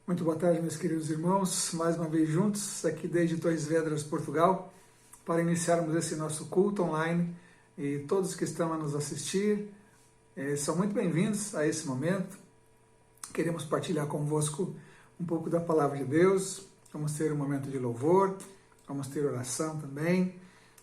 Muito boa tarde, meus queridos irmãos, mais uma vez juntos, aqui desde Torres Vedras, Portugal, para iniciarmos esse nosso culto online, e todos que estão a nos assistir são muito bem-vindos a esse momento. Queremos partilhar convosco um pouco da Palavra de Deus, vamos ter um momento de louvor, vamos ter oração também,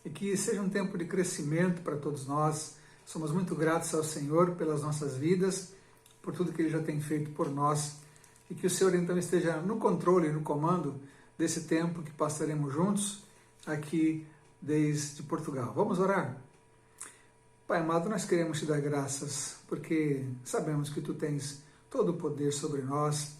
e que seja um tempo de crescimento para todos nós. Somos muito gratos ao Senhor pelas nossas vidas, por tudo que Ele já tem feito por nós, e que o Senhor então esteja no controle e no comando desse tempo que passaremos juntos aqui desde Portugal. Vamos orar? Pai amado, nós queremos te dar graças, porque sabemos que Tu tens todo o poder sobre nós,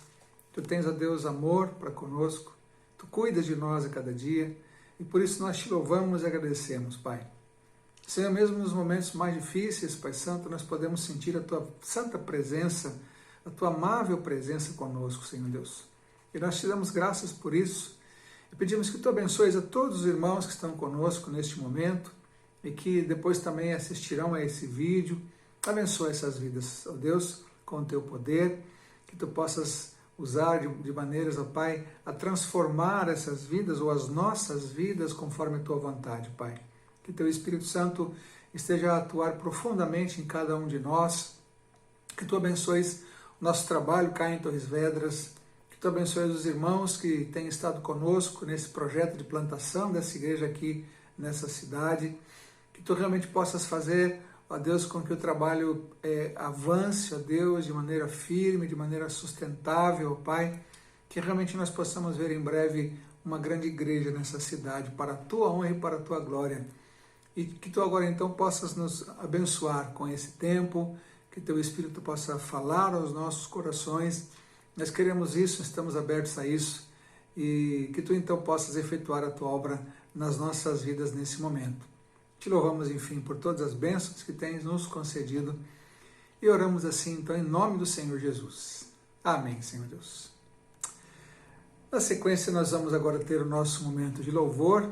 Tu tens, ó Deus, amor para conosco, Tu cuidas de nós a cada dia, e por isso nós te louvamos e agradecemos, Pai. Senhor, mesmo nos momentos mais difíceis, Pai Santo, nós podemos sentir a Tua santa presença, a Tua amável presença conosco, Senhor Deus. E nós te damos graças por isso, e pedimos que Tu abençoes a todos os irmãos que estão conosco neste momento, e que depois também assistirão a esse vídeo. Abençoa essas vidas, ó Deus, com o Teu poder, que Tu possas usar de maneiras, ó Pai, a transformar essas vidas, ou as nossas vidas, conforme a Tua vontade, Pai. Que Teu Espírito Santo esteja a atuar profundamente em cada um de nós, que Tu abençoes o nosso trabalho cá em Torres Vedras, que Tu abençoes os irmãos que têm estado conosco nesse projeto de plantação dessa igreja aqui nessa cidade, que Tu realmente possas fazer, ó Deus, com que o trabalho avance, ó Deus, de maneira firme, de maneira sustentável, ó Pai, que realmente nós possamos ver em breve uma grande igreja nessa cidade, para a Tua honra e para a Tua glória. E que Tu agora então possas nos abençoar com esse tempo, que Teu Espírito possa falar aos nossos corações. Nós queremos isso, estamos abertos a isso, e que Tu então possas efetuar a Tua obra nas nossas vidas nesse momento. Te louvamos, enfim, por todas as bênçãos que Tens nos concedido, e oramos assim, então, em nome do Senhor Jesus. Amém, Senhor Deus. Na sequência, nós vamos agora ter o nosso momento de louvor.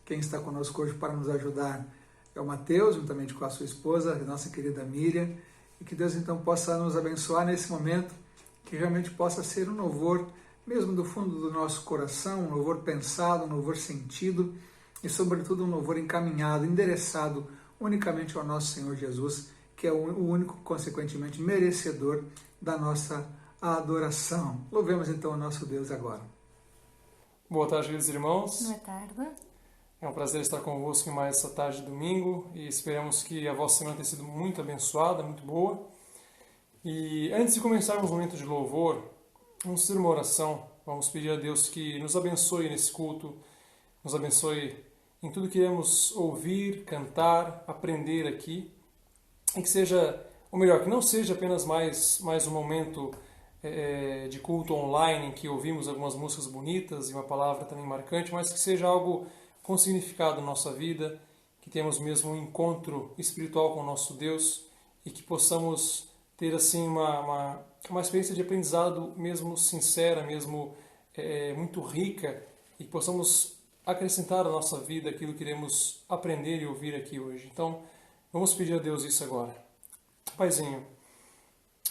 Quem está conosco hoje para nos ajudar é o Mateus, juntamente com a sua esposa, a nossa querida Miriam, e que Deus então possa nos abençoar nesse momento, que realmente possa ser um louvor, mesmo do fundo do nosso coração, um louvor pensado, um louvor sentido, e sobretudo um louvor encaminhado, endereçado unicamente ao nosso Senhor Jesus, que é o único, consequentemente, merecedor da nossa adoração. Louvemos então o nosso Deus agora. Boa tarde, queridos irmãos. Boa tarde. É um prazer estar convosco em mais essa tarde de domingo e esperamos que a vossa semana tenha sido muito abençoada, muito boa. E antes de começarmos o momento de louvor, vamos ter uma oração. Vamos pedir a Deus que nos abençoe nesse culto, nos abençoe em tudo que iremos ouvir, cantar, aprender aqui. E que seja, ou melhor, que não seja apenas mais um momento de culto online em que ouvimos algumas músicas bonitas e uma palavra também marcante, mas que seja algo com significado na nossa vida, que tenhamos mesmo um encontro espiritual com o nosso Deus e que possamos ter assim uma experiência de aprendizado mesmo sincera, mesmo muito rica, e que possamos acrescentar à nossa vida aquilo que iremos aprender e ouvir aqui hoje. Então, vamos pedir a Deus isso agora. Paizinho,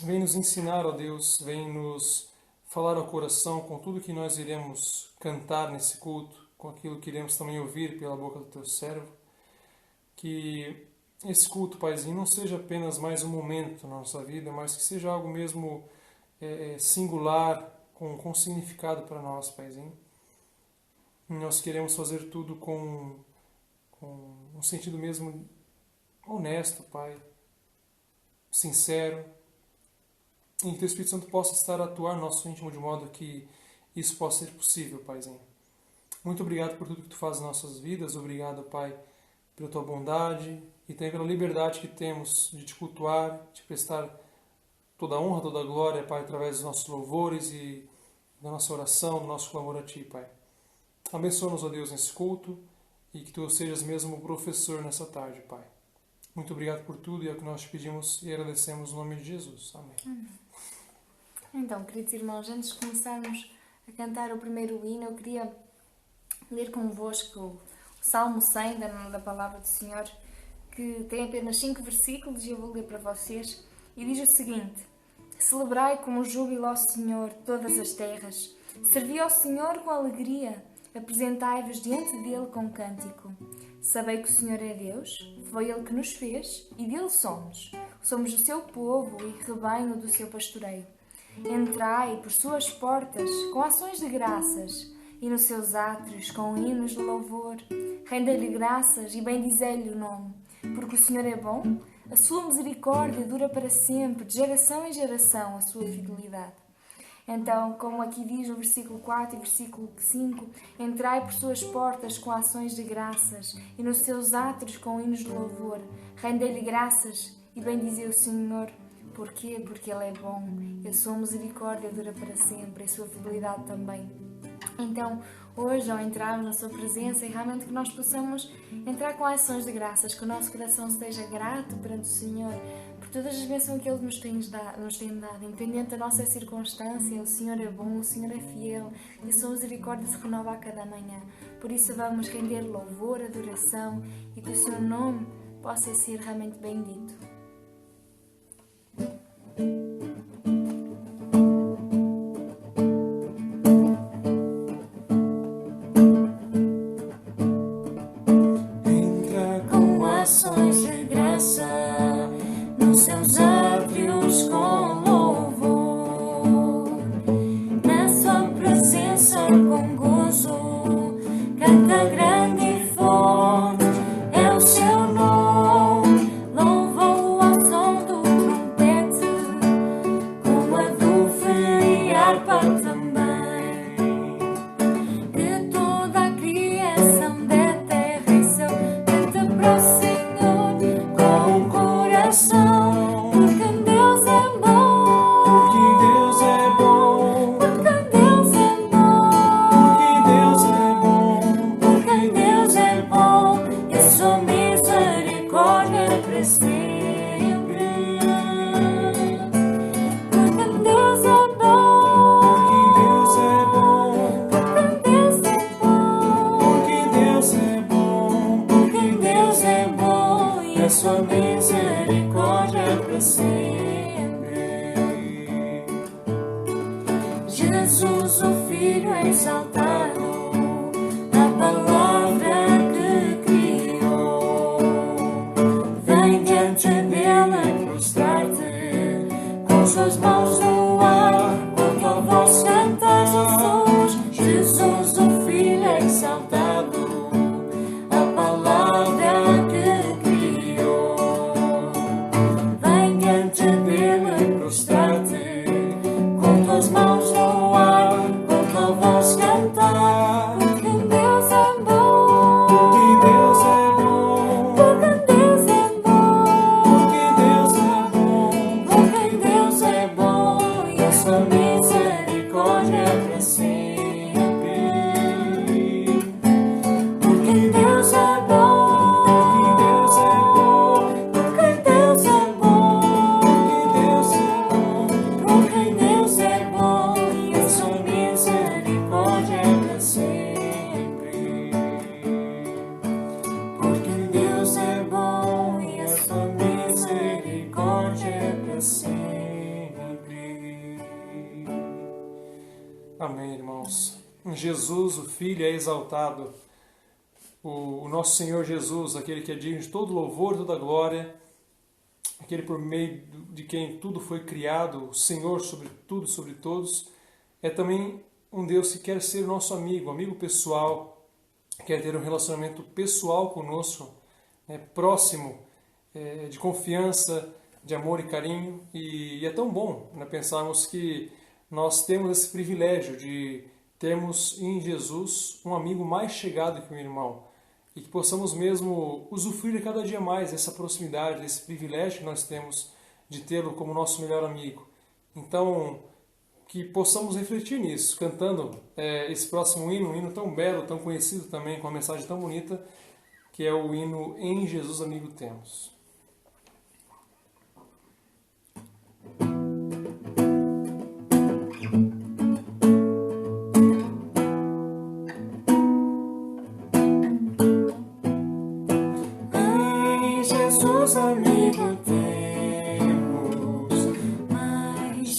vem nos ensinar, ó Deus, vem nos falar ao coração com tudo que nós iremos cantar nesse culto, com aquilo que iremos também ouvir pela boca do Teu servo. Que esse culto, Paizinho, não seja apenas mais um momento na nossa vida, mas que seja algo mesmo singular, com significado para nós, Paizinho. E nós queremos fazer tudo com um sentido mesmo honesto, Pai, sincero, e que Teu Espírito Santo possa estar a atuar no nosso íntimo de modo que isso possa ser possível, Paizinho. Muito obrigado por tudo que Tu faz em nossas vidas. Obrigado, Pai, pela Tua bondade e também pela liberdade que temos de Te cultuar, de prestar toda a honra, toda a glória, Pai, através dos nossos louvores e da nossa oração, do nosso clamor a Ti, Pai. Abençoa-nos, ó Deus, nesse culto e que Tu sejas mesmo o professor nessa tarde, Pai. Muito obrigado por tudo e é o que nós Te pedimos e agradecemos no nome de Jesus. Amém. Então, queridos irmãos, antes de começarmos a cantar o primeiro hino, eu queria ler convosco o Salmo 100 da Palavra do Senhor, que tem apenas 5 versículos e eu vou ler para vocês. E diz o seguinte: Celebrai com júbilo ao Senhor todas as terras. Servi ao Senhor com alegria. Apresentai-vos diante dele com cântico. Sabei que o Senhor é Deus, foi Ele que nos fez e dele somos. Somos o seu povo e rebanho do seu pastoreio. Entrai por suas portas com ações de graças e nos seus átrios com hinos de louvor. Rendei-lhe graças e bendizei-lhe o nome, porque o Senhor é bom, a sua misericórdia dura para sempre, de geração em geração a sua fidelidade. Então, como aqui diz no versículo 4 e versículo 5, entrai por suas portas com ações de graças e nos seus átrios com hinos de louvor. Rendei-lhe graças e bendizei o Senhor. Porquê? Porque Ele é bom, e a sua misericórdia dura para sempre, e a sua fidelidade também. Então, hoje, ao entrarmos na sua presença, e realmente que nós possamos entrar com ações de graças, que o nosso coração esteja grato perante o Senhor, por todas as bênçãos que Ele nos tem dado, independente da nossa circunstância. O Senhor é bom, o Senhor é fiel, e a sua misericórdia se renova a cada manhã. Por isso vamos render louvor, adoração, e que o seu nome possa ser realmente bendito. Entra com ações de graça nos seus átrios com louvor, na sua presença com gozo, canta grande e forte é o seu nome, louva-o ao som do trompete, com a dulce e harpa também, que toda a criação da terra e céu canta para o Senhor com o coração, porque Deus é bom, porque Deus é bom, porque Deus é bom, porque Deus é bom, e a sua misericórdia para sempre. Porque Deus é bom, porque Deus é bom, porque Deus é bom, porque Deus é bom, e a sua misericórdia para sempre. Jesus, o Filho exaltado, a palavra que criou, vem diante dele prostrar-te, com suas mãos no ar, com tua voz cantas os sons. Jesus, o Filho exaltado, a palavra que criou, vem diante dele prostrar-te, com tuas mãos no ar, com tua voz cantar. Porque Deus é bom, porque Deus é bom, porque Deus é bom, porque Deus é bom, e a sua misericórdia para sempre. Porque Deus é bom, porque Deus é bom, porque Deus é bom, e a sua misericórdia para sempre. Porque Deus é bom, e a sua misericórdia para sempre. Amém, irmãos. Jesus, o Filho, é exaltado. O nosso Senhor Jesus, aquele que é digno de todo louvor, toda glória, aquele por meio de quem tudo foi criado, o Senhor sobre tudo, sobre todos, é também um Deus que quer ser nosso amigo, amigo pessoal, quer ter um relacionamento pessoal conosco, próximo, de confiança, de amor e carinho. E é tão bom, pensarmos que nós temos esse privilégio de termos em Jesus um amigo mais chegado que um irmão, e que possamos mesmo usufruir cada dia mais dessa proximidade, desse privilégio que nós temos de tê-lo como nosso melhor amigo. Então, que possamos refletir nisso, cantando esse próximo hino, um hino tão belo, tão conhecido também, com uma mensagem tão bonita, que é o hino Em Jesus Amigo Temos. Em Jesus amigo temos, mais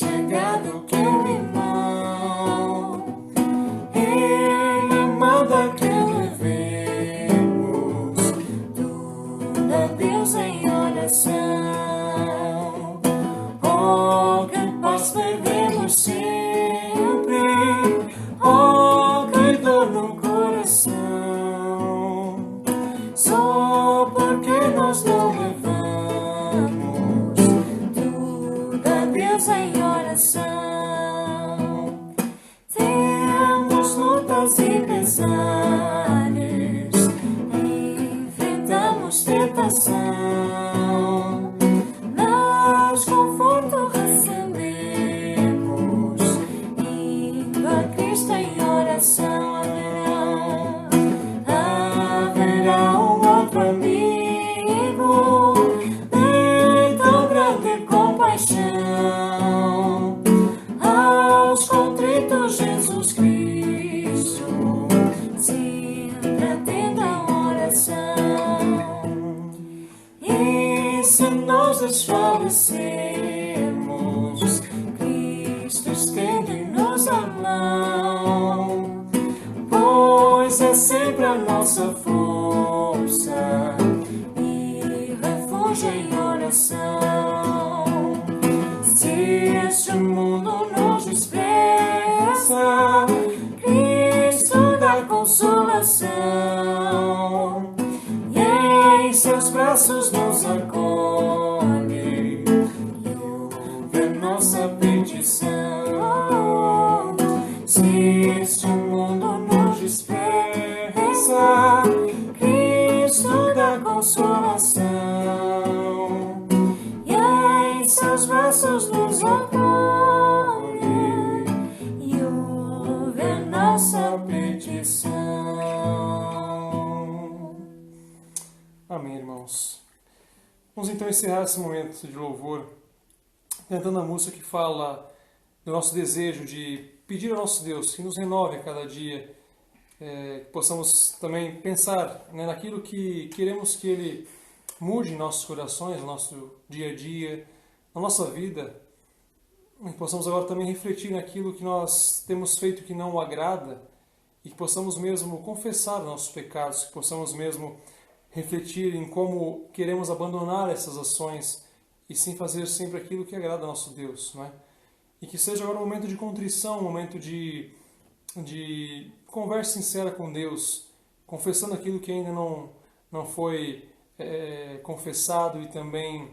a Cristo em oração. Haverá um outro amigo de tão grande compaixão. Aos contritos Jesus Cristo sempre atende a oração. E se nós desfalecermos, Cristo estende-nos a mão, pois é sempre a nossa força e refúgio em oração. Se este mundo nos despreza, Cristo dá consolação e em seus braços nos acolhe e ouve nossa petição. Se este mundo nos despreza, Cristo dá consolação e em seus braços nos acolhe e ouve nossa petição. Amém, irmãos. Vamos então encerrar esse momento de louvor cantando a música que fala do nosso desejo de pedir ao nosso Deus que nos renove a cada dia, que possamos também pensar, né, naquilo que queremos que Ele mude em nossos corações, no nosso dia a dia, na nossa vida, e que possamos agora também refletir naquilo que nós temos feito que não o agrada e que possamos mesmo confessar nossos pecados, que possamos mesmo refletir em como queremos abandonar essas ações e sim fazer sempre aquilo que agrada ao nosso Deus, não é? E que seja agora um momento de contrição, um momento de conversa sincera com Deus, confessando aquilo que ainda não foi confessado e também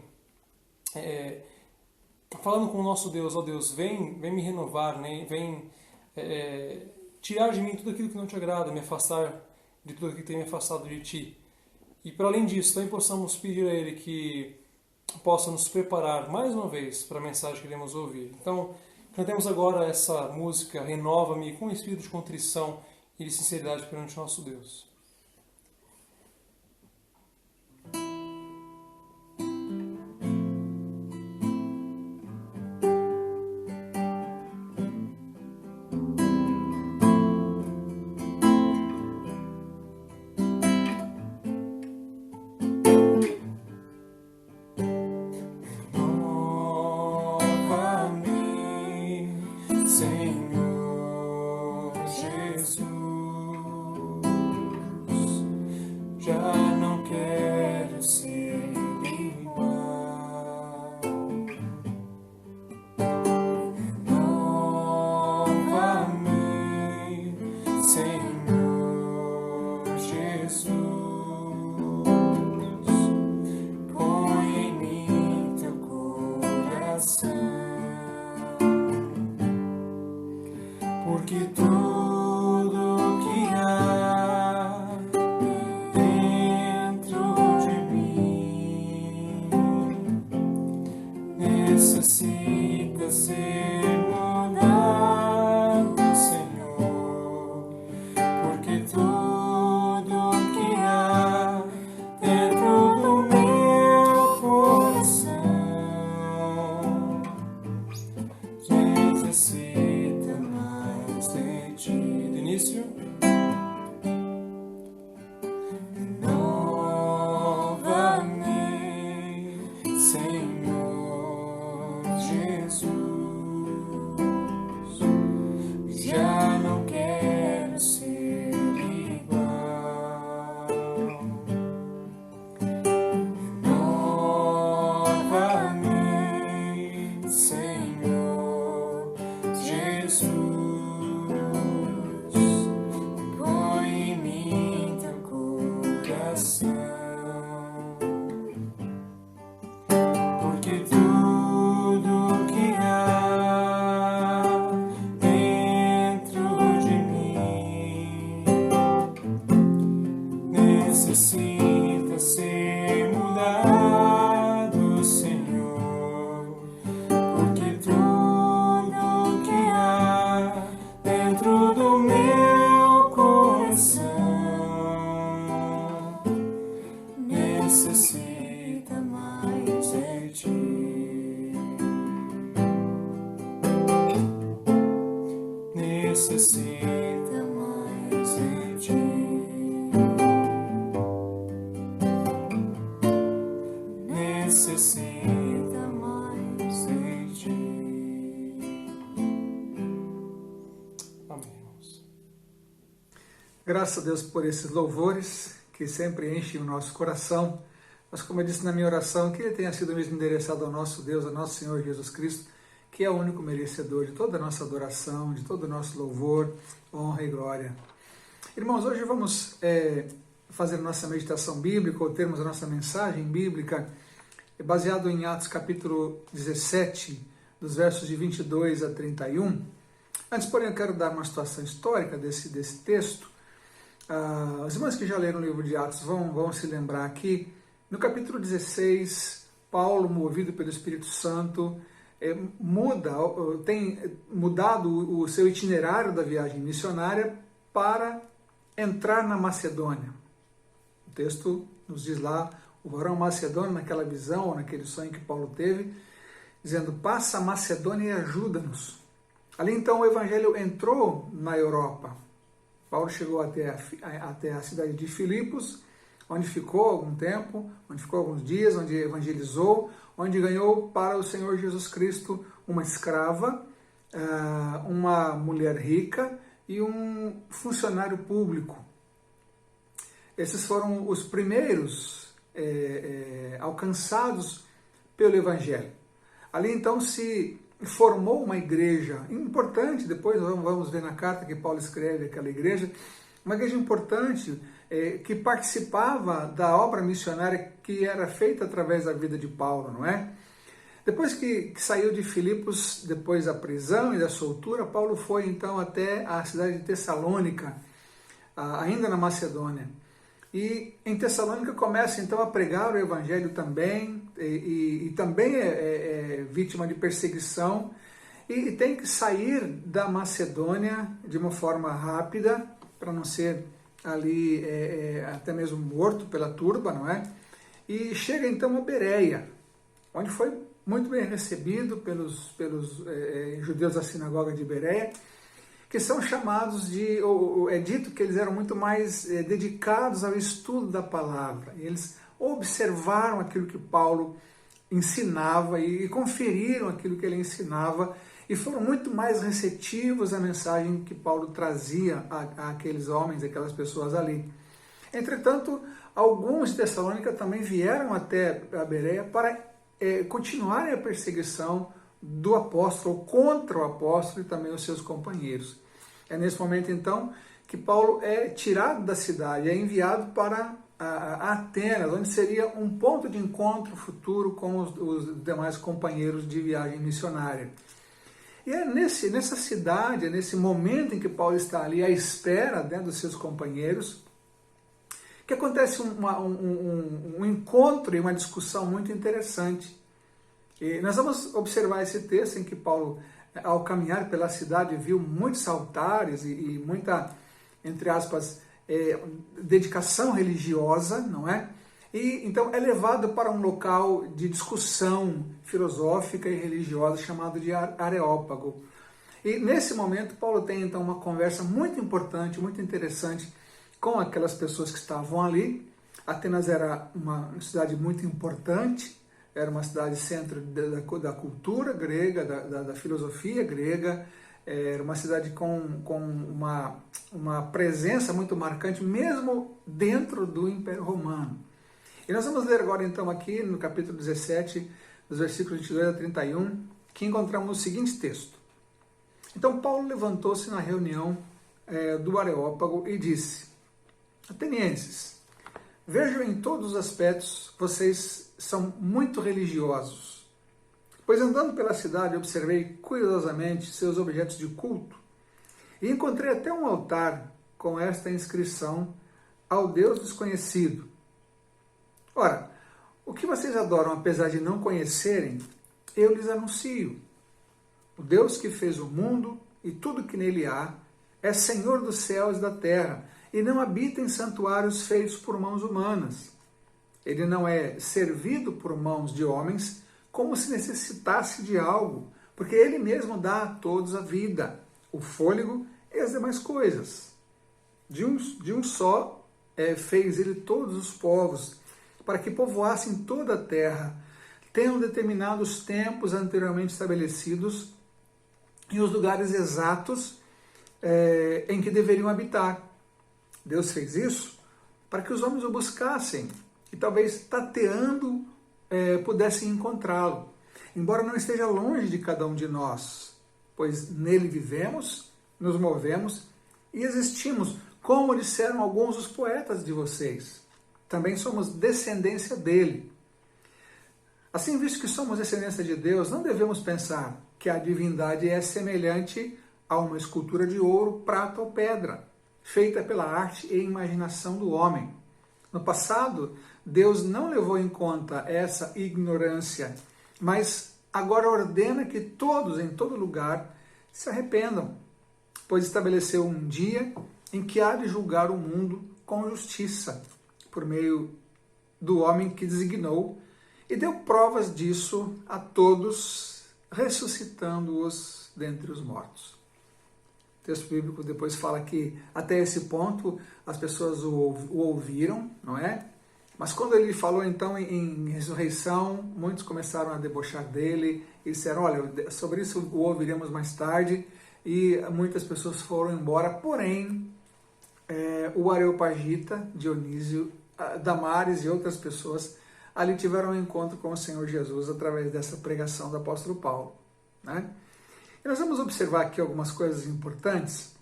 falando com o nosso Deus: ó Deus, vem me renovar, né? Vem tirar de mim tudo aquilo que não te agrada, me afastar de tudo aquilo que tem me afastado de Ti. E para além disso, também possamos pedir a Ele que possa nos preparar mais uma vez para a mensagem que iremos ouvir. Então, cantemos agora essa música Renova-me com um espírito de contrição e de sinceridade perante o nosso Deus. Senhor Jesus, já não quero ser igual. Renova-me, Senhor Jesus, põe em mim teu coração. Porque tudo que há dentro de mim necessita ser mudado, Senhor. Porque tudo que há dentro do meu coração necessita de início. Renova-me, Senhor Jesus, já não quero ser igual. Renova-me, Senhor Jesus, necessita mais de ti. Necessita mais de ti. Amém, irmãos. Graças a Deus por esses louvores que sempre enchem o nosso coração. Mas como eu disse na minha oração, que ele tenha sido mesmo endereçado ao nosso Deus, ao nosso Senhor Jesus Cristo, que é o único merecedor de toda a nossa adoração, de todo o nosso louvor, honra e glória. Irmãos, hoje vamos fazer nossa meditação bíblica, ou termos a nossa mensagem bíblica, baseado em Atos capítulo 17, dos versos de 22 a 31. Antes, porém, eu quero dar uma situação histórica desse texto. Os irmãos que já leram o livro de Atos vão se lembrar aqui. No capítulo 16, Paulo, movido pelo Espírito Santo, tem mudado o seu itinerário da viagem missionária para entrar na Macedônia. O texto nos diz lá, o varão macedônio, naquela visão, ou naquele sonho que Paulo teve, dizendo, passa a Macedônia e ajuda-nos. Ali então o evangelho entrou na Europa. Paulo chegou até a cidade de Filipos, onde ficou algum tempo, onde ficou alguns dias, onde evangelizou, onde ganhou para o Senhor Jesus Cristo uma escrava, uma mulher rica e um funcionário público. Esses foram os primeiros alcançados pelo Evangelho. Ali então se formou uma igreja importante, depois vamos ver na carta que Paulo escreve aquela igreja, uma igreja importante que participava da obra missionária que era feita através da vida de Paulo, não é? Depois que saiu de Filipos, depois da prisão e da soltura, Paulo foi então até a cidade de Tessalônica, ainda na Macedônia. E em Tessalônica começa então a pregar o evangelho também, e também é vítima de perseguição, e tem que sair da Macedônia de uma forma rápida, para não ser ali até mesmo morto pela turba, não é? E chega então a Bereia, onde foi muito bem recebido pelos judeus da sinagoga de Bereia, que são chamados é dito que eles eram muito mais dedicados ao estudo da palavra. Eles observaram aquilo que Paulo ensinava e conferiram aquilo que ele ensinava e foram muito mais receptivos à mensagem que Paulo trazia àqueles homens, àquelas pessoas ali. Entretanto, alguns de Tessalônica também vieram até a Bereia para continuarem a perseguição do apóstolo, contra o apóstolo e também os seus companheiros. É nesse momento, então, que Paulo é tirado da cidade, é enviado para Atenas, onde seria um ponto de encontro futuro com os demais companheiros de viagem missionária. E é nessa cidade, é nesse momento em que Paulo está ali à espera dos seus companheiros, que acontece um encontro e uma discussão muito interessante. E nós vamos observar esse texto em que Paulo, ao caminhar pela cidade, viu muitos altares e muita, entre aspas, dedicação religiosa, não é? E então é levado para um local de discussão filosófica e religiosa chamado de Areópago. E nesse momento Paulo tem então uma conversa muito importante, muito interessante com aquelas pessoas que estavam ali. Atenas era uma cidade muito importante, era uma cidade centro da cultura grega, da filosofia grega, era uma cidade com uma presença muito marcante, mesmo dentro do Império Romano. E nós vamos ler agora então aqui no capítulo 17, dos versículos 22 a 31, que encontramos o seguinte texto. Então Paulo levantou-se na reunião do Areópago e disse: Atenienses, vejo em todos os aspectos vocês são muito religiosos, pois andando pela cidade observei cuidadosamente seus objetos de culto e encontrei até um altar com esta inscrição: ao Deus desconhecido. Ora, o que vocês adoram apesar de não conhecerem, eu lhes anuncio. O Deus que fez o mundo e tudo que nele há é Senhor dos céus e da terra e não habita em santuários feitos por mãos humanas. Ele não é servido por mãos de homens como se necessitasse de algo, porque ele mesmo dá a todos a vida, o fôlego e as demais coisas. De um só fez ele todos os povos, para que povoassem toda a terra, tendo determinados tempos anteriormente estabelecidos e os lugares exatos em que deveriam habitar. Deus fez isso para que os homens o buscassem e talvez tateando pudessem encontrá-lo, embora não esteja longe de cada um de nós, pois nele vivemos, nos movemos e existimos, como disseram alguns dos poetas de vocês. Também somos descendência dele. Assim, visto que somos descendência de Deus, não devemos pensar que a divindade é semelhante a uma escultura de ouro, prata ou pedra, feita pela arte e imaginação do homem. No passado, Deus não levou em conta essa ignorância, mas agora ordena que todos, em todo lugar, se arrependam, pois estabeleceu um dia em que há de julgar o mundo com justiça, por meio do homem que designou, e deu provas disso a todos, ressuscitando-os dentre os mortos. O texto bíblico depois fala que até esse ponto as pessoas o ouviram, não é? Mas quando ele falou então em ressurreição, muitos começaram a debochar dele e disseram, olha, sobre isso o ouviremos mais tarde, e muitas pessoas foram embora, porém o Areopagita, Dionísio, Damares e outras pessoas ali tiveram um encontro com o Senhor Jesus através dessa pregação do apóstolo Paulo, né? E nós vamos observar aqui algumas coisas importantes.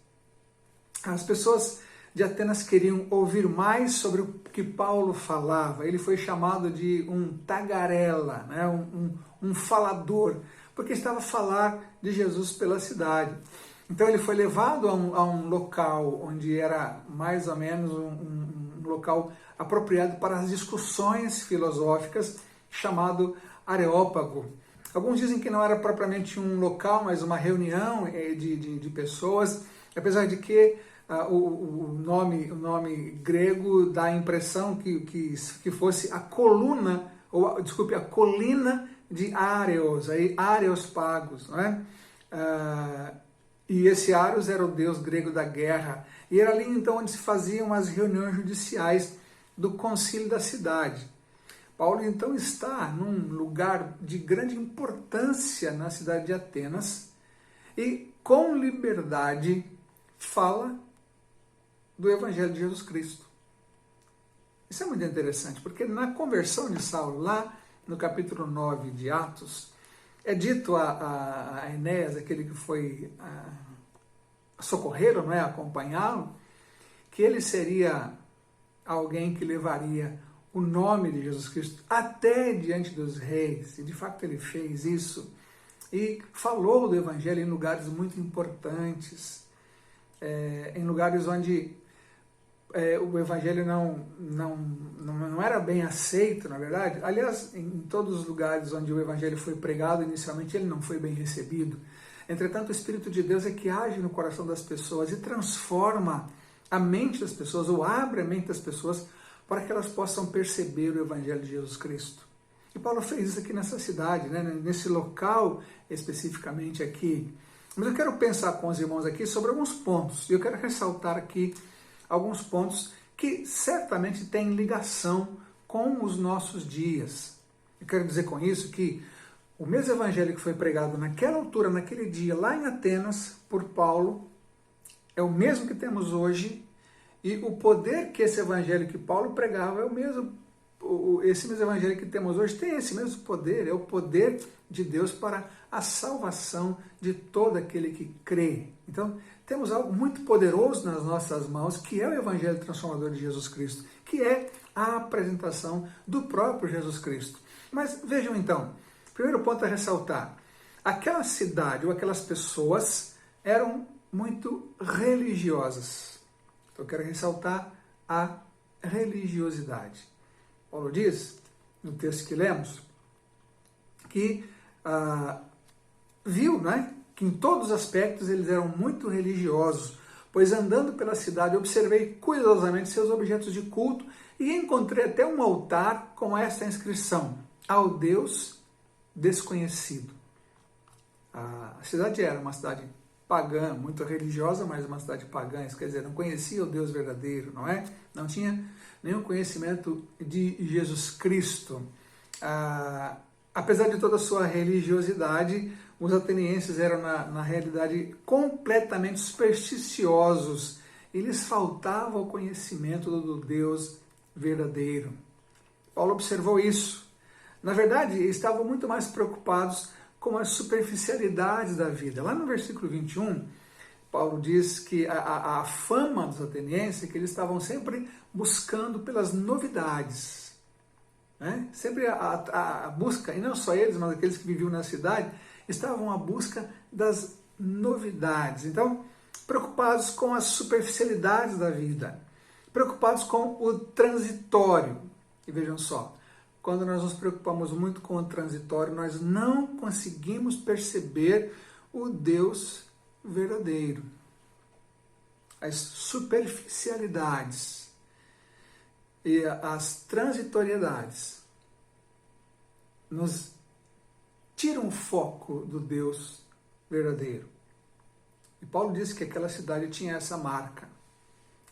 As pessoas de Atenas queriam ouvir mais sobre o que Paulo falava. Ele foi chamado de um tagarela, né? um falador, porque estava a falar de Jesus pela cidade. Então ele foi levado a um local onde era mais ou menos um local apropriado para as discussões filosóficas, chamado Areópago. Alguns dizem que não era propriamente um local, mas uma reunião de pessoas, apesar de que o nome grego dá a impressão que fosse a coluna, a colina de Areos, aí Areospagos, não é? E esse Areos era o deus grego da guerra, e era ali então onde se faziam as reuniões judiciais do concílio da cidade. Paulo então está num lugar de grande importância na cidade de Atenas e com liberdade fala do Evangelho de Jesus Cristo. Isso é muito interessante, porque na conversão de Saulo, lá no capítulo 9 de Atos, é dito a Enéas, aquele que foi socorrê-lo, não é, acompanhá-lo, que ele seria alguém que levaria o nome de Jesus Cristo até diante dos reis, e de fato ele fez isso, e falou do Evangelho em lugares muito importantes, em lugares onde o Evangelho não era bem aceito, na verdade. Aliás, em todos os lugares onde o Evangelho foi pregado, inicialmente ele não foi bem recebido. Entretanto, o Espírito de Deus é que age no coração das pessoas e transforma a mente das pessoas, ou abre a mente das pessoas, para que elas possam perceber o Evangelho de Jesus Cristo. E Paulo fez isso aqui nessa cidade, né? Nesse local especificamente aqui. Mas eu quero pensar com os irmãos aqui sobre alguns pontos, e eu quero ressaltar aqui alguns pontos que certamente têm ligação com os nossos dias. Eu quero dizer com isso que o mesmo Evangelho que foi pregado naquela altura, naquele dia, lá em Atenas, por Paulo, é o mesmo que temos hoje, e o poder que esse evangelho que Paulo pregava é o mesmo, esse mesmo evangelho que temos hoje tem esse mesmo poder, é o poder de Deus para a salvação de todo aquele que crê. Então, temos algo muito poderoso nas nossas mãos, que é o evangelho transformador de Jesus Cristo, que é a apresentação do próprio Jesus Cristo. Mas vejam então, primeiro ponto a ressaltar, aquela cidade ou aquelas pessoas eram muito religiosas. Eu quero ressaltar a religiosidade. Paulo diz, no texto que lemos, que viu, né, que em todos os aspectos eles eram muito religiosos, pois andando pela cidade observei cuidadosamente seus objetos de culto e encontrei até um altar com esta inscrição, ao Deus desconhecido. A cidade era uma cidade pagã, muito religiosa, mas uma cidade pagã, isso quer dizer, não conhecia o Deus verdadeiro, não é? Não tinha nenhum conhecimento de Jesus Cristo. Apesar de toda a sua religiosidade, os atenienses eram, na realidade, completamente supersticiosos. Eles faltava o conhecimento do Deus verdadeiro. Paulo observou isso. Na verdade, estavam muito mais preocupados com as superficialidades da vida. Lá no versículo 21, Paulo diz que a fama dos atenienses é que eles estavam sempre buscando pelas novidades. Né? Sempre a busca, e não só eles, mas aqueles que viviam na cidade, estavam à busca das novidades. Então, preocupados com as superficialidades da vida, preocupados com o transitório. E vejam só, quando nós nos preocupamos muito com o transitório, nós não conseguimos perceber o Deus verdadeiro. As superficialidades e as transitoriedades nos tiram o foco do Deus verdadeiro. E Paulo disse que aquela cidade tinha essa marca.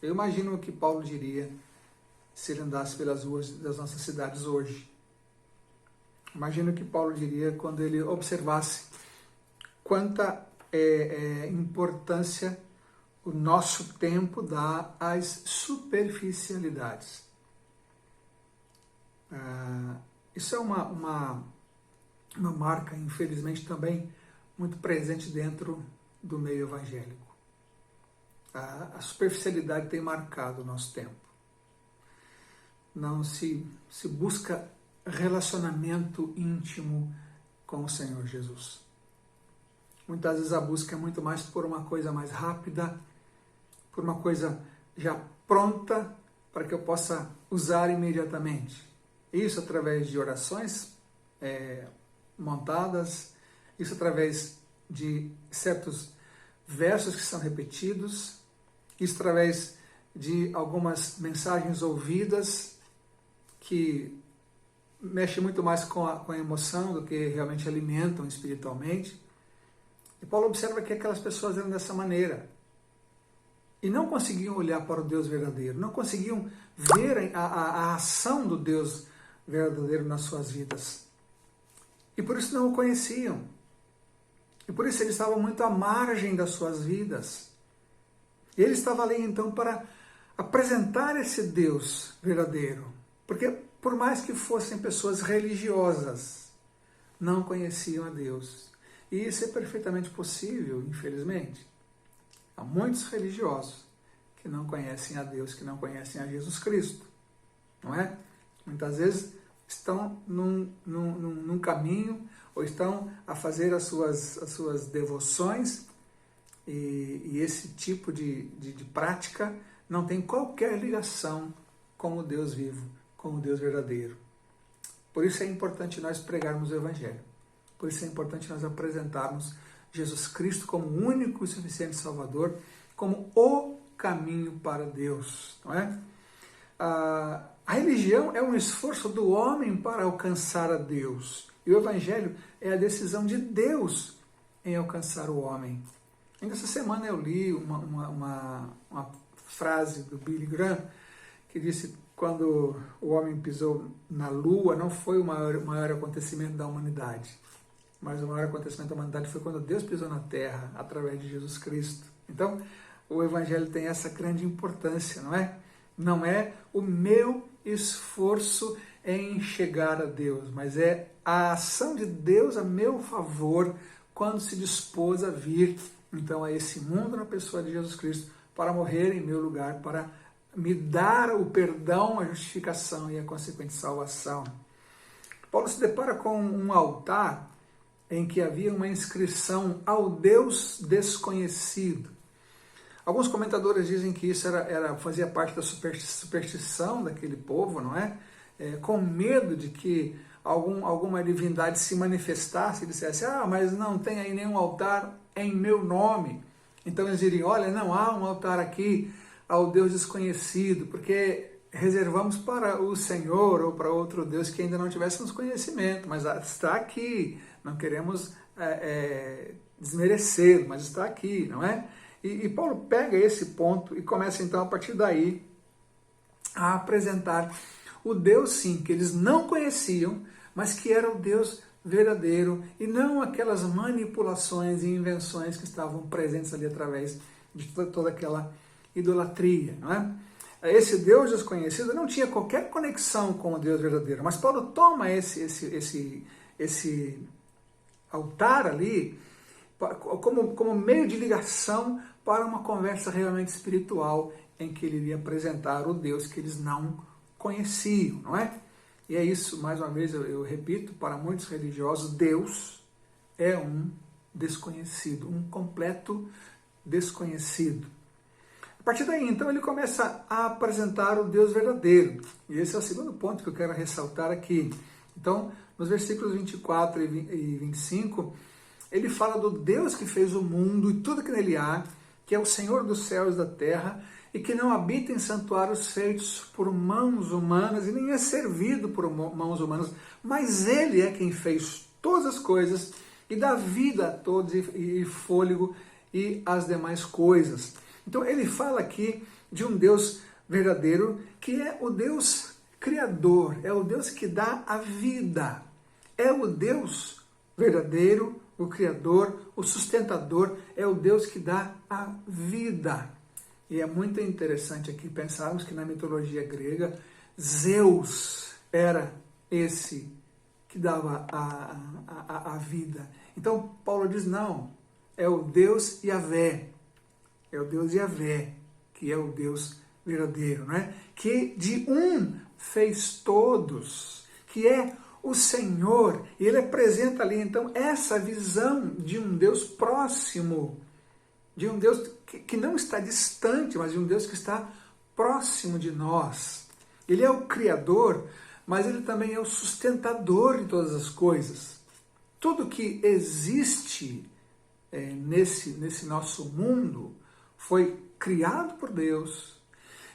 Eu imagino o que Paulo diria se ele andasse pelas ruas das nossas cidades hoje. Imagino o que Paulo diria quando ele observasse quanta importância o nosso tempo dá às superficialidades. Isso é uma marca, infelizmente, também muito presente dentro do meio evangélico. A superficialidade tem marcado o nosso tempo. Não se busca relacionamento íntimo com o Senhor Jesus. Muitas vezes a busca é muito mais por uma coisa mais rápida, por uma coisa já pronta para que eu possa usar imediatamente. Isso através de orações montadas, isso através de certos versos que são repetidos, isso através de algumas mensagens ouvidas que mexem muito mais com a emoção do que realmente alimentam espiritualmente. E Paulo observa que aquelas pessoas eram dessa maneira. E não conseguiam olhar para o Deus verdadeiro, não conseguiam ver a ação do Deus verdadeiro nas suas vidas. E por isso não o conheciam. E por isso eles estavam muito à margem das suas vidas. E ele estava ali então para apresentar esse Deus verdadeiro. Porque por mais que fossem pessoas religiosas, não conheciam a Deus. E isso é perfeitamente possível, infelizmente. Há muitos religiosos que não conhecem a Deus, que não conhecem a Jesus Cristo. Não é? Muitas vezes estão num caminho, ou estão a fazer as suas devoções, e esse tipo de prática não tem qualquer ligação com o Deus vivo, com o Deus verdadeiro. Por isso é importante nós pregarmos o Evangelho. Por isso é importante nós apresentarmos Jesus Cristo como o único e suficiente Salvador, como o caminho para Deus. Não é? A religião é um esforço do homem para alcançar a Deus. E o Evangelho é a decisão de Deus em alcançar o homem. Ainda essa semana eu li uma frase do Billy Graham que disse: quando o homem pisou na Lua, não foi o maior acontecimento da humanidade, mas o maior acontecimento da humanidade foi quando Deus pisou na Terra, através de Jesus Cristo. Então, o Evangelho tem essa grande importância, não é? Não é o meu esforço em chegar a Deus, mas é a ação de Deus a meu favor quando se dispôs a vir, então, a esse mundo na pessoa de Jesus Cristo para morrer em meu lugar, para me dar o perdão, a justificação e a consequente salvação. Paulo se depara com um altar em que havia uma inscrição ao Deus desconhecido. Alguns comentadores dizem que isso fazia parte da superstição daquele povo, não é? Com medo de que alguma divindade se manifestasse e dissesse: mas não tem aí nenhum altar em meu nome. Então eles diriam: olha, não há um altar aqui ao Deus desconhecido, porque reservamos para o Senhor ou para outro Deus que ainda não tivéssemos conhecimento, mas está aqui, não queremos desmerecê-lo, mas está aqui, não é? E Paulo pega esse ponto e começa então a partir daí a apresentar o Deus sim, que eles não conheciam, mas que era o Deus verdadeiro e não aquelas manipulações e invenções que estavam presentes ali através de toda aquela idolatria, não é? Esse Deus desconhecido não tinha qualquer conexão com o Deus verdadeiro, mas Paulo toma esse altar ali como meio de ligação para uma conversa realmente espiritual em que ele iria apresentar o Deus que eles não conheciam, não é? E é isso, mais uma vez, eu repito, para muitos religiosos, Deus é um desconhecido, um completo desconhecido. A partir daí, então, ele começa a apresentar o Deus verdadeiro. E esse é o segundo ponto que eu quero ressaltar aqui. Então, nos versículos 24 e 25, ele fala do Deus que fez o mundo e tudo que nele há, que é o Senhor dos céus e da terra, e que não habita em santuários feitos por mãos humanas, e nem é servido por mãos humanas, mas ele é quem fez todas as coisas, e dá vida a todos, e fôlego, e as demais coisas. Então ele fala aqui de um Deus verdadeiro, que é o Deus criador, é o Deus que dá a vida, é o Deus verdadeiro, o criador, o sustentador, é o Deus que dá a vida. E é muito interessante aqui pensarmos que na mitologia grega, Zeus era esse que dava a vida. Então Paulo diz, não, é o Deus Yahvé, é o Deus Yahvé, que é o Deus verdadeiro, né? Que de um fez todos, que é o Senhor. E ele apresenta ali, então, essa visão de um Deus próximo, de um Deus que não está distante, mas de um Deus que está próximo de nós. Ele é o Criador, mas ele também é o sustentador de todas as coisas. Tudo que existe nesse nosso mundo foi criado por Deus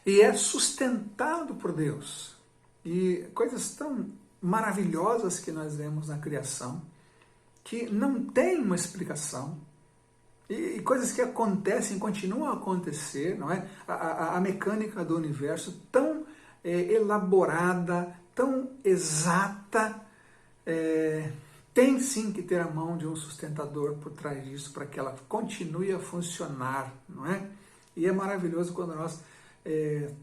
e é sustentado por Deus. E coisas tão maravilhosas que nós vemos na criação, que não tem uma explicação, e coisas que acontecem, continuam a acontecer, não é? A mecânica do universo tão elaborada, tão exata, tem sim que ter a mão de um sustentador por trás disso, para que ela continue a funcionar, não é? E é maravilhoso quando nós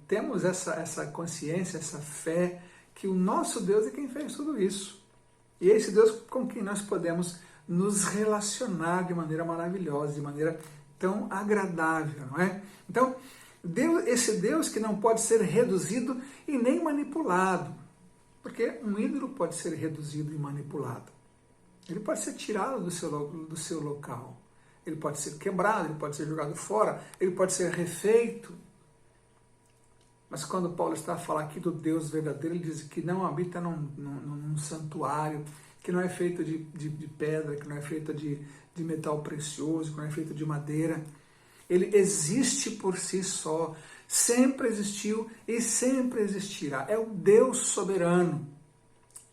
temos essa consciência, essa fé, que o nosso Deus é quem fez tudo isso. E é esse Deus com quem nós podemos nos relacionar de maneira maravilhosa, de maneira tão agradável, não é? Então, esse Deus que não pode ser reduzido e nem manipulado, porque um ídolo pode ser reduzido e manipulado. Ele pode ser tirado do seu local, ele pode ser quebrado, ele pode ser jogado fora, ele pode ser refeito. Mas quando Paulo está a falar aqui do Deus verdadeiro, ele diz que não habita num santuário, que não é feito de pedra, que não é feito de metal precioso, que não é feito de madeira. Ele existe por si só, sempre existiu e sempre existirá. É o Deus soberano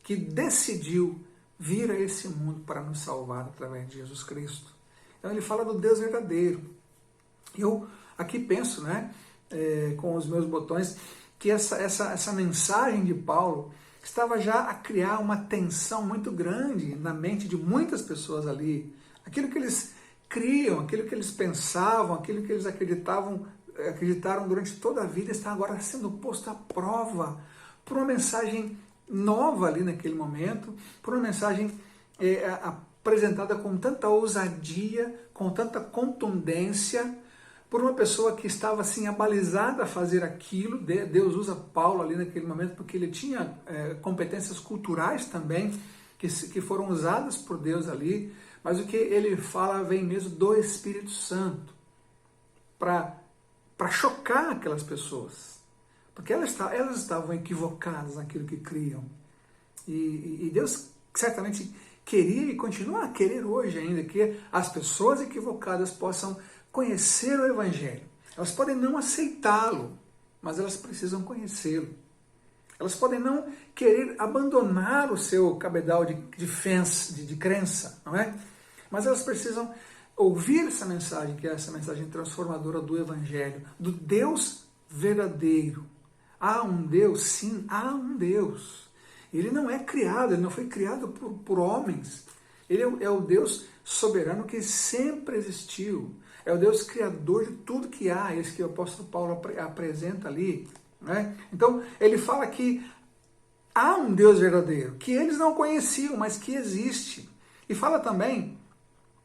que decidiu vir a esse mundo para nos salvar através de Jesus Cristo. Então ele fala do Deus verdadeiro. Eu aqui penso, né, com os meus botões, que essa mensagem de Paulo estava já a criar uma tensão muito grande na mente de muitas pessoas ali. Aquilo que eles criam, aquilo que eles pensavam, aquilo que eles acreditaram durante toda a vida, está agora sendo posto à prova por uma mensagem nova ali naquele momento, por uma mensagem apresentada com tanta ousadia, com tanta contundência, por uma pessoa que estava assim abalizada a fazer aquilo. Deus usa Paulo ali naquele momento porque ele tinha competências culturais também que foram usadas por Deus ali, mas o que ele fala vem mesmo do Espírito Santo para chocar aquelas pessoas, porque elas estavam equivocadas naquilo que criam, e Deus certamente queria e continua a querer hoje ainda que as pessoas equivocadas possam conhecer o Evangelho. Elas podem não aceitá-lo, mas elas precisam conhecê-lo. Elas podem não querer abandonar o seu cabedal de crença, não é? Mas elas precisam ouvir essa mensagem, que é essa mensagem transformadora do Evangelho, do Deus verdadeiro. Há um Deus, sim, há um Deus. Ele não é criado, ele não foi criado por homens. Ele é o Deus soberano que sempre existiu. É o Deus criador de tudo que há, esse que o apóstolo Paulo apresenta ali. Né? Então, ele fala que há um Deus verdadeiro, que eles não conheciam, mas que existe. E fala também,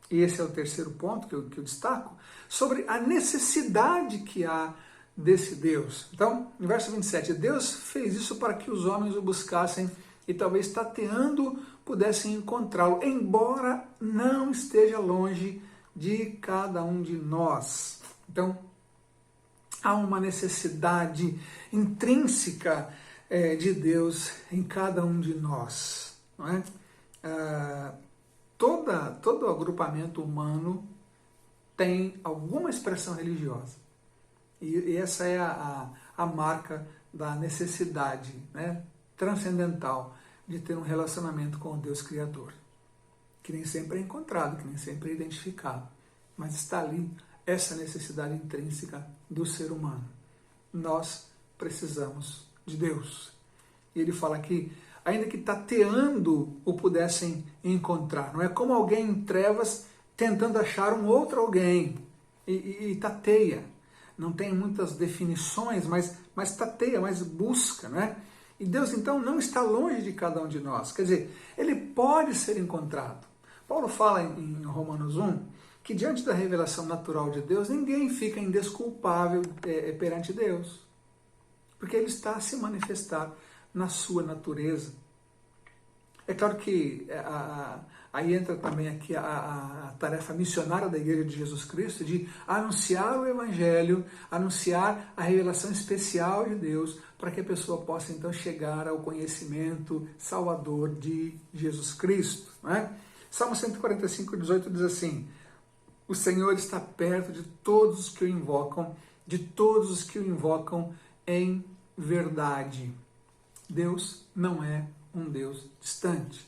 e esse é o terceiro ponto que eu destaco, sobre a necessidade que há desse Deus. Então, no verso 27, Deus fez isso para que os homens o buscassem e talvez tateando pudessem encontrá-lo, embora não esteja longe de cada um de nós. Então, há uma necessidade intrínseca de Deus em cada um de nós. Não é? Todo agrupamento humano tem alguma expressão religiosa. E essa é a marca da necessidade, né, transcendental de ter um relacionamento com o Deus Criador. Que nem sempre é encontrado, que nem sempre é identificado. Mas está ali essa necessidade intrínseca do ser humano. Nós precisamos de Deus. E ele fala que, ainda que tateando o pudessem encontrar. Não é como alguém em trevas tentando achar um outro alguém e tateia. Não tem muitas definições, mas tateia, mas busca, né? E Deus, então, não está longe de cada um de nós. Quer dizer, ele pode ser encontrado. Paulo fala em Romanos 1 que diante da revelação natural de Deus, ninguém fica indesculpável perante Deus. Porque ele está a se manifestar na sua natureza. É claro que aí entra também aqui a tarefa missionária da Igreja de Jesus Cristo de anunciar o Evangelho, anunciar a revelação especial de Deus, para que a pessoa possa então chegar ao conhecimento salvador de Jesus Cristo. Não é? Salmo 145, 18 diz assim: o Senhor está perto de todos os que o invocam, de todos os que o invocam em verdade. Deus não é um Deus distante.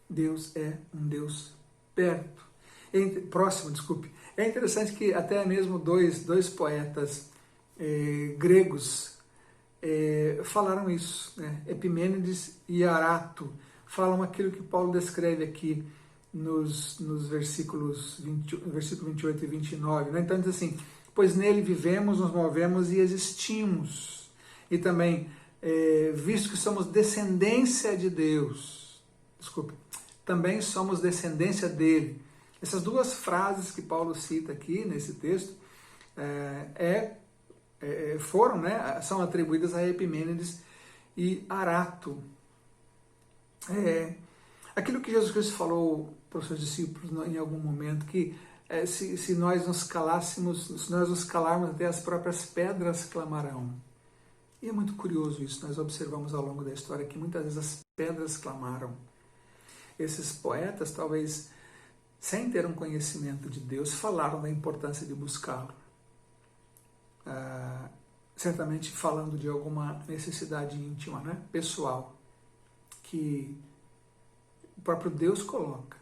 Deus é um Deus perto. Próximo, desculpe. É interessante que até mesmo dois poetas gregos falaram isso, né? Epimênides e Arato falam aquilo que Paulo descreve aqui nos versículos 28 e 29. Né? Então diz assim: pois nele vivemos, nos movemos e existimos. E também, visto que somos descendência de Deus, também somos descendência dele. Essas duas frases que Paulo cita aqui nesse texto foram, né, são atribuídas a Epimênides e Arato. Aquilo que Jesus Cristo falou para os seus discípulos em algum momento, que se nós nos calássemos, se nós nos calarmos, até as próprias pedras clamarão. E é muito curioso isso, nós observamos ao longo da história que muitas vezes as pedras clamaram. Esses poetas, talvez sem ter um conhecimento de Deus, falaram da importância de buscá-lo. Certamente falando de alguma necessidade íntima, né? Pessoal, que o próprio Deus coloca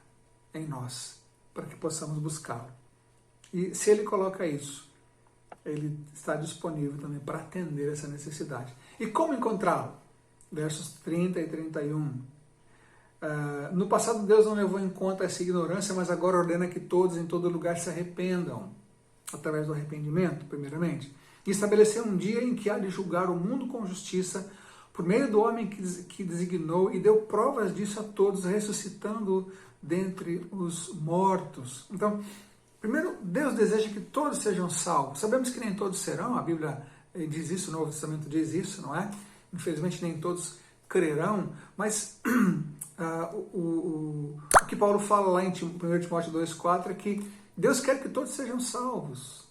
em nós, para que possamos buscá-lo. E se ele coloca isso, ele está disponível também para atender essa necessidade. E como encontrá-lo? Versos 30 e 31. No passado Deus não levou em conta essa ignorância, mas agora ordena que todos em todo lugar se arrependam, através do arrependimento, primeiramente. E estabeleceu um dia em que há de julgar o mundo com justiça, por meio do homem que designou, e deu provas disso a todos, ressuscitando dentre os mortos. Então, primeiro, Deus deseja que todos sejam salvos. Sabemos que nem todos serão, a Bíblia diz isso, o Novo Testamento diz isso, não é? Infelizmente nem todos crerão, mas o que Paulo fala lá em 1 Timóteo 2,4 é que Deus quer que todos sejam salvos.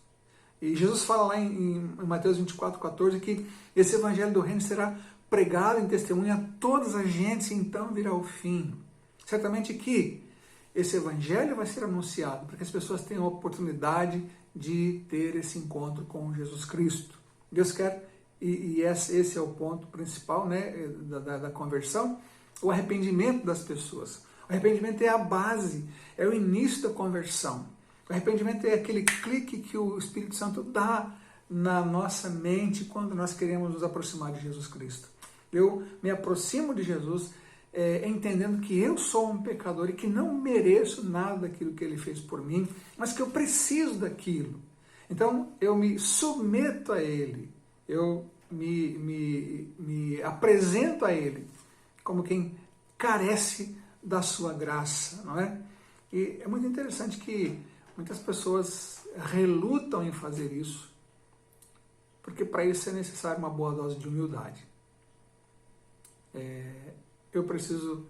E Jesus fala lá em Mateus 24,14 que esse evangelho do reino será pregado em testemunho a todas as gentes e então virá o fim. Certamente que esse evangelho vai ser anunciado para que as pessoas tenham a oportunidade de ter esse encontro com Jesus Cristo. Deus quer, e esse é o ponto principal, né, da conversão, o arrependimento das pessoas. O arrependimento é a base, é o início da conversão. O arrependimento é aquele clique que o Espírito Santo dá na nossa mente quando nós queremos nos aproximar de Jesus Cristo. Eu me aproximo de Jesus entendendo que eu sou um pecador e que não mereço nada daquilo que Ele fez por mim, mas que eu preciso daquilo. Então eu me submeto a Ele, eu me apresento a Ele como quem carece da sua graça, não é? E é muito interessante que muitas pessoas relutam em fazer isso, porque para isso é necessário uma boa dose de humildade. Eu preciso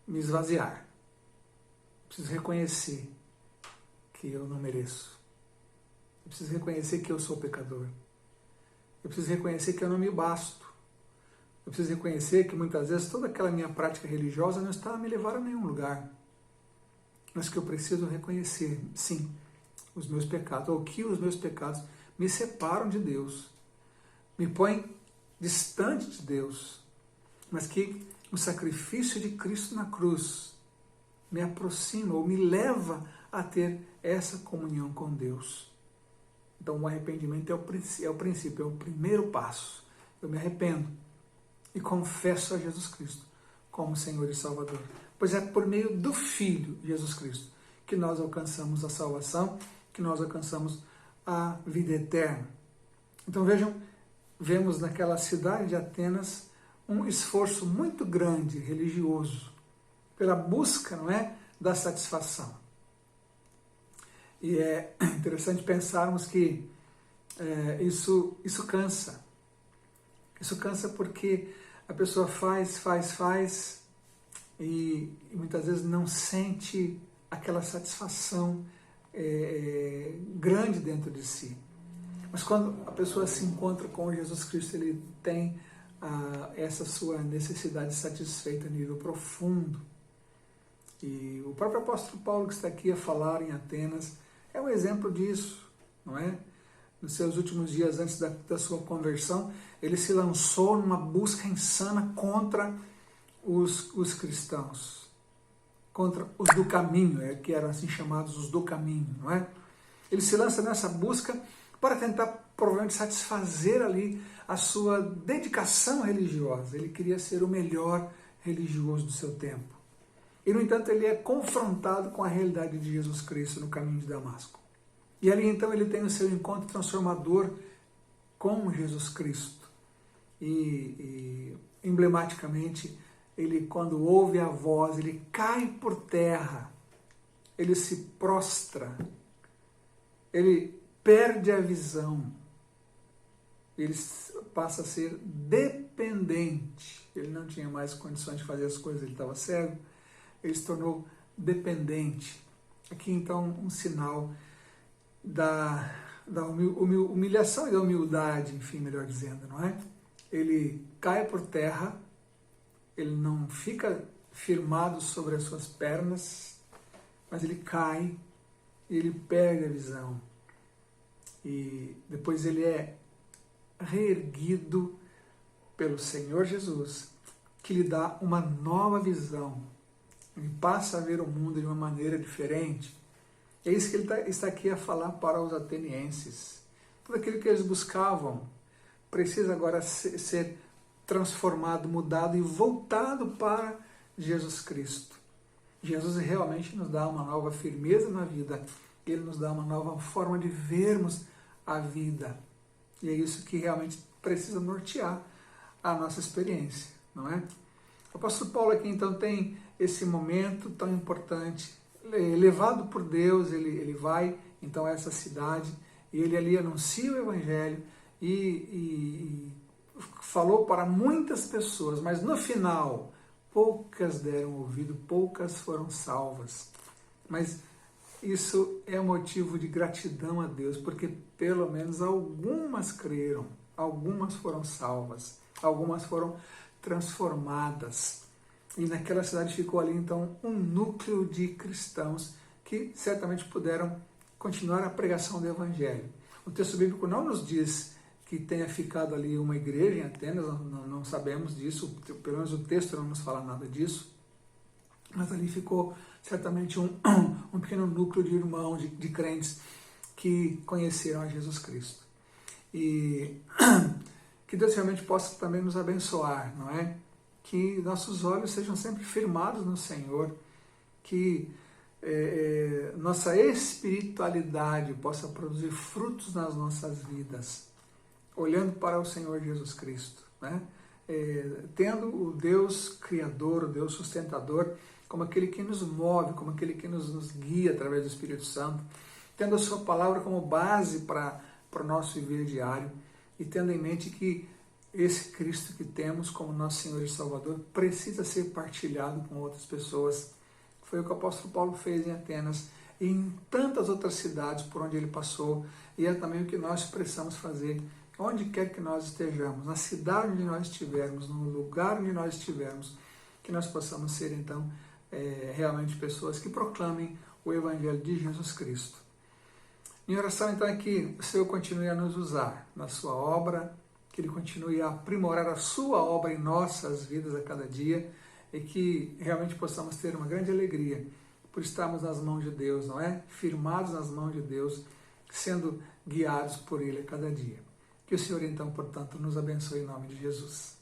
me esvaziar, preciso reconhecer que eu não mereço, eu preciso reconhecer que eu sou pecador, eu preciso reconhecer que eu não me basto, eu preciso reconhecer que muitas vezes toda aquela minha prática religiosa não está a me levar a nenhum lugar, mas que eu preciso reconhecer, sim, os meus pecados, ou que os meus pecados me separam de Deus, me põem distante de Deus, mas que o sacrifício de Cristo na cruz me aproxima ou me leva a ter essa comunhão com Deus. Então o arrependimento é o princípio, é o primeiro passo. Eu me arrependo e confesso a Jesus Cristo como Senhor e Salvador. Pois é por meio do Filho, Jesus Cristo, que nós alcançamos a salvação, que nós alcançamos a vida eterna. Então vejam, vemos naquela cidade de Atenas um esforço muito grande, religioso, pela busca, não é, da satisfação. E é interessante pensarmos que isso cansa. Isso cansa porque a pessoa faz e muitas vezes não sente aquela satisfação grande dentro de si. Mas quando a pessoa se encontra com Jesus Cristo, ele tem essa sua necessidade satisfeita a nível profundo. E o próprio apóstolo Paulo, que está aqui a falar em Atenas, é um exemplo disso, não é? Nos seus últimos dias antes da sua conversão, ele se lançou numa busca insana contra os cristãos, contra os do caminho, que eram assim chamados os do caminho, não é? Ele se lança nessa busca para tentar provavelmente satisfazer ali a sua dedicação religiosa. Ele queria ser o melhor religioso do seu tempo. E, no entanto, ele é confrontado com a realidade de Jesus Cristo no caminho de Damasco. E ali, então, ele tem o seu encontro transformador com Jesus Cristo. E emblematicamente, ele, quando ouve a voz, ele cai por terra, ele se prostra, ele perde a visão, ele passa a ser dependente. Ele não tinha mais condições de fazer as coisas, ele estava cego, ele se tornou dependente. Aqui, então, um sinal da humilhação e da humildade, enfim, melhor dizendo, não é? Ele cai por terra, ele não fica firmado sobre as suas pernas, mas ele cai e ele perde a visão. E depois ele é reerguido pelo Senhor Jesus, que lhe dá uma nova visão. Ele passa a ver o mundo de uma maneira diferente. É isso que ele está aqui a falar para os atenienses. Tudo aquilo que eles buscavam precisa agora ser transformado, mudado e voltado para Jesus Cristo. Jesus realmente nos dá uma nova firmeza na vida. Ele nos dá uma nova forma de vermos a vida. E é isso que realmente precisa nortear a nossa experiência, não é? O apóstolo Paulo aqui então tem esse momento tão importante, levado por Deus, ele vai então a essa cidade e ele ali anuncia o evangelho e falou para muitas pessoas, mas no final poucas deram ouvido, poucas foram salvas. Mas isso é motivo de gratidão a Deus, porque pelo menos algumas creram, algumas foram salvas, algumas foram transformadas. E naquela cidade ficou ali então um núcleo de cristãos que certamente puderam continuar a pregação do Evangelho. O texto bíblico não nos diz que tenha ficado ali uma igreja em Atenas, não sabemos disso, pelo menos o texto não nos fala nada disso, mas ali ficou certamente um pequeno núcleo de irmãos, de crentes que conheceram a Jesus Cristo. E que Deus realmente possa também nos abençoar, não é? Que nossos olhos sejam sempre firmados no Senhor, que nossa espiritualidade possa produzir frutos nas nossas vidas, olhando para o Senhor Jesus Cristo, né? Tendo o Deus Criador, o Deus Sustentador, como aquele que nos move, como aquele que nos guia através do Espírito Santo, tendo a sua palavra como base para o nosso viver diário, e tendo em mente que esse Cristo que temos como nosso Senhor e Salvador precisa ser partilhado com outras pessoas. Foi o que o apóstolo Paulo fez em Atenas e em tantas outras cidades por onde ele passou, e é também o que nós precisamos fazer onde quer que nós estejamos, na cidade onde nós estivermos, no lugar onde nós estivermos, que nós possamos ser então realmente pessoas que proclamem o Evangelho de Jesus Cristo. Minha oração então é que o Senhor continue a nos usar na sua obra, que Ele continue a aprimorar a sua obra em nossas vidas a cada dia, e que realmente possamos ter uma grande alegria por estarmos nas mãos de Deus, não é? Firmados nas mãos de Deus, sendo guiados por Ele a cada dia. Que o Senhor então, portanto, nos abençoe em nome de Jesus.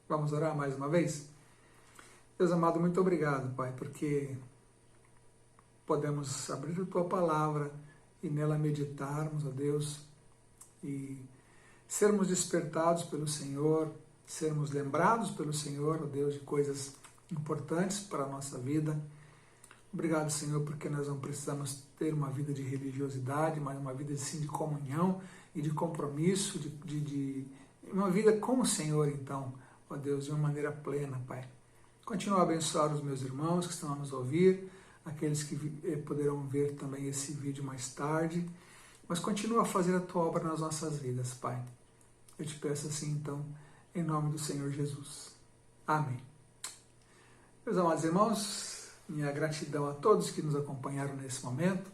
Vamos orar mais uma vez? Deus amado, muito obrigado, Pai, porque podemos abrir a Tua palavra e nela meditarmos, ó Deus, e sermos despertados pelo Senhor, sermos lembrados pelo Senhor, ó Deus, de coisas importantes para a nossa vida. Obrigado, Senhor, porque nós não precisamos ter uma vida de religiosidade, mas uma vida sim de comunhão e de compromisso, de uma vida com o Senhor, então, ó Deus, de uma maneira plena, Pai. Continua a abençoar os meus irmãos que estão a nos ouvir, aqueles que poderão ver também esse vídeo mais tarde, mas continua a fazer a Tua obra nas nossas vidas, Pai. Eu te peço assim, então, em nome do Senhor Jesus. Amém. Meus amados irmãos, minha gratidão a todos que nos acompanharam nesse momento,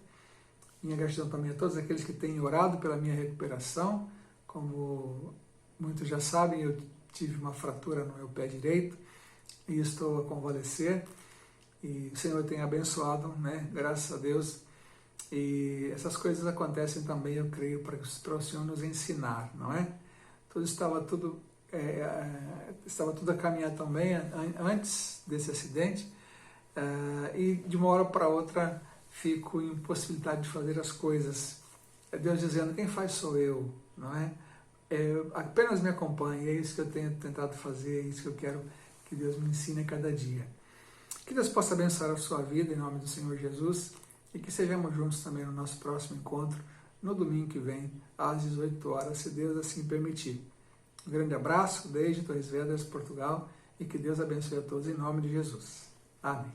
minha gratidão também a todos aqueles que têm orado pela minha recuperação. Como muitos já sabem, eu tive uma fratura no meu pé direito e estou a convalescer, e o Senhor tem abençoado, né? Graças a Deus. E essas coisas acontecem também, eu creio, para o Senhor nos ensinar, não é? Estava tudo a caminhar também antes desse acidente, e de uma hora para outra fico em possibilidade de fazer as coisas. É Deus dizendo, quem faz sou eu, não é? Apenas me acompanhe, é isso que eu tenho tentado fazer, é isso que eu quero que Deus me ensine a cada dia. Que Deus possa abençoar a sua vida em nome do Senhor Jesus, e que sejamos juntos também no nosso próximo encontro, no domingo que vem, às 18 horas, se Deus assim permitir. Um grande abraço, desde Torres Vedras, Portugal, e que Deus abençoe a todos em nome de Jesus. Amém.